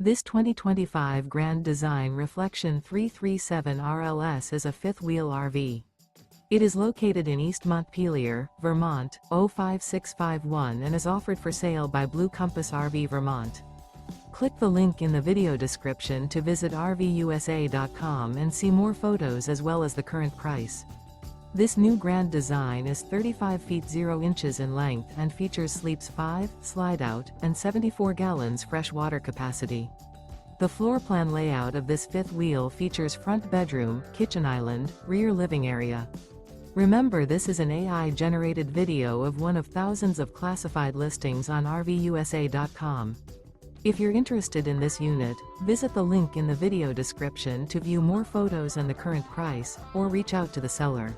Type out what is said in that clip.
This 2025 Grand Design Reflection 337 RLS is a fifth-wheel RV. It is located in East Montpelier, Vermont, 05651 and is offered for sale by Blue Compass RV Vermont. Click the link in the video description to visit RVUSA.com and see more photos as well as the current price. This new Grand Design is 35 feet 0 inches in length and features sleeps 5, Slideout, and 74 gallons fresh water capacity. The floor plan layout of this fifth wheel features front bedroom, kitchen island, rear living area. Remember, this is an AI-generated video of one of thousands of classified listings on RVUSA.com. If you're interested in this unit, visit the link in the video description to view more photos and the current price, or reach out to the seller.